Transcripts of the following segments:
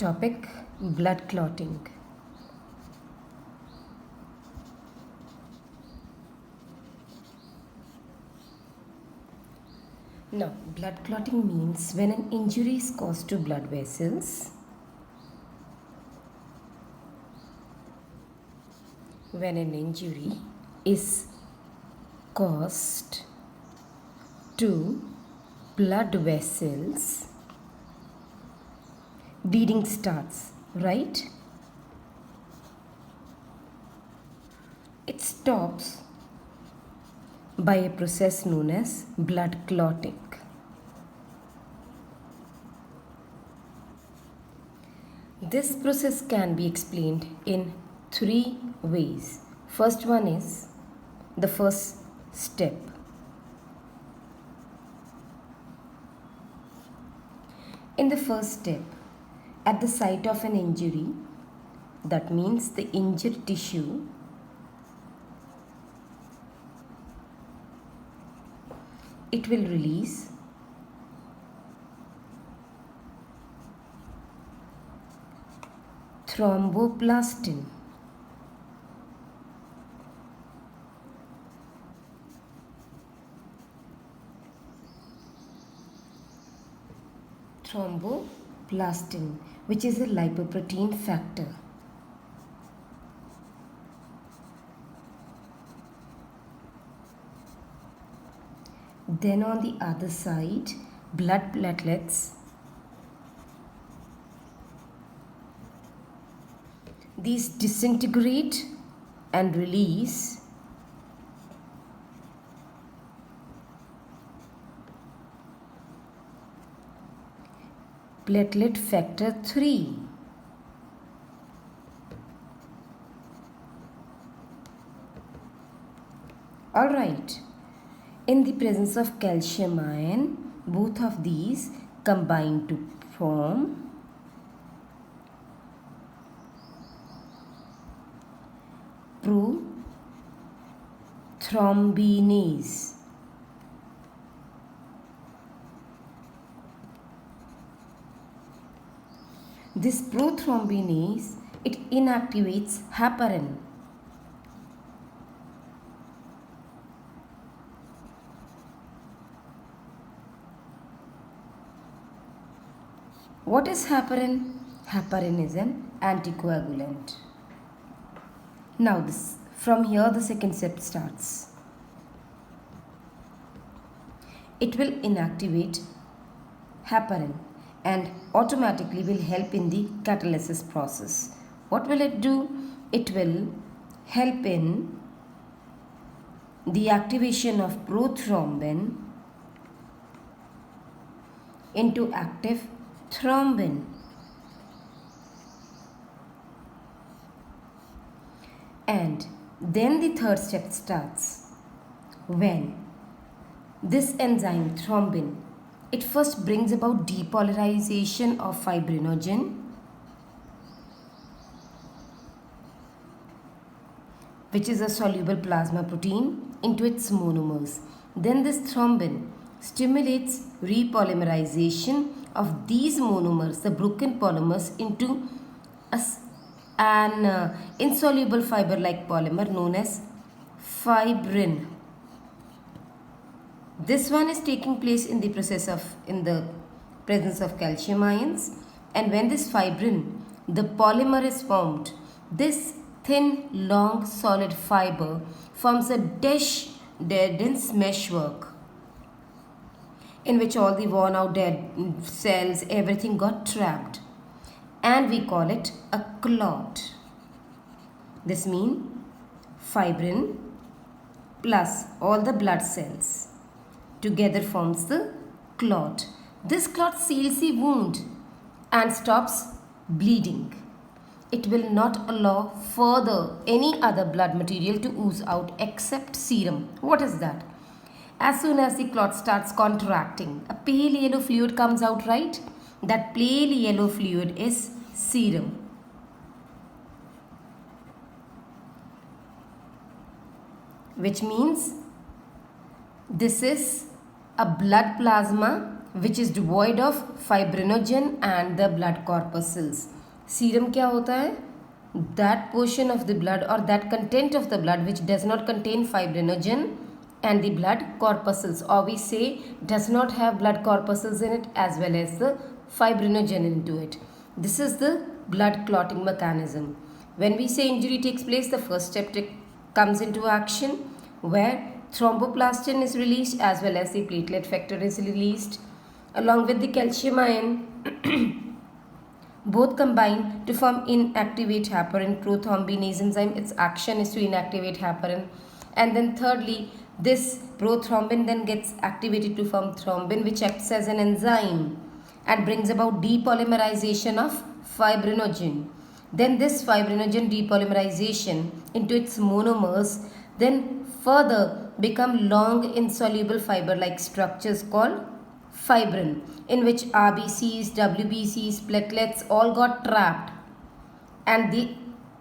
Topic: blood clotting. Now, blood clotting means when an injury is caused to blood vessels, when an injury is caused to blood vessels, bleeding starts, right? It stops by a process known as blood clotting. This process can be explained in three ways. First one is the first step. In the first step, at the site of an injury, that means the injured tissue, it will release thromboplastin. Thromboplastin, which is a lipoprotein factor. Then on the other side, blood platelets. These disintegrate and release platelet factor 3. Alright, in the presence of calcium ion, both of these combine to form prothrombinase. This prothrombinase, it inactivates heparin. What is heparin? Heparin is an anticoagulant. Now from here the second step starts. It will inactivate heparin and automatically will help in the catalysis process. What will it do? It will help in the activation of prothrombin into active thrombin. And then the third step starts when this enzyme thrombin, it first brings about depolarization of fibrinogen, which is a soluble plasma protein, into its monomers. Then this thrombin stimulates repolymerization of these monomers, the broken polymers, into an insoluble fiber-like polymer known as fibrin. This one is taking place in the presence of calcium ions, and when this fibrin, the polymer is formed, this thin, long, solid fiber forms a dense meshwork in which all the worn out dead cells, everything got trapped, and we call it a clot. This means fibrin plus all the blood cells together forms the clot. This clot seals the wound and stops bleeding. It will not allow further any other blood material to ooze out except serum. What is that? As soon as the clot starts contracting, a pale yellow fluid comes out, right? That pale yellow fluid is serum. Which means this is a blood plasma which is devoid of fibrinogen and the blood corpuscles. Serum क्या होता है? That portion of the blood or that content of the blood which does not contain fibrinogen and the blood corpuscles, or we say does not have blood corpuscles in it as well as the fibrinogen into it. This is the blood clotting mechanism. When we say injury takes place, the first step comes into action where thromboplastin is released as well as the platelet factor is released along with the calcium ion. Both combine to form inactivate heparin prothrombinase enzyme. Its action is to inactivate heparin. And then thirdly, this prothrombin then gets activated to form thrombin, which acts as an enzyme and brings about depolymerization of fibrinogen. Then this fibrinogen depolymerization into its monomers then further become long insoluble fiber-like structures called fibrin, in which RBCs, WBCs, platelets all got trapped, and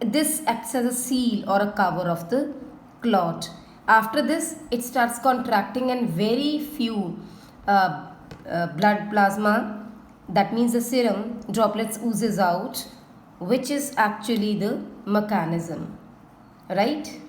this acts as a seal or a cover of the clot. After this, it starts contracting and very few blood plasma, that means the serum droplets oozes out, which is actually the mechanism, right?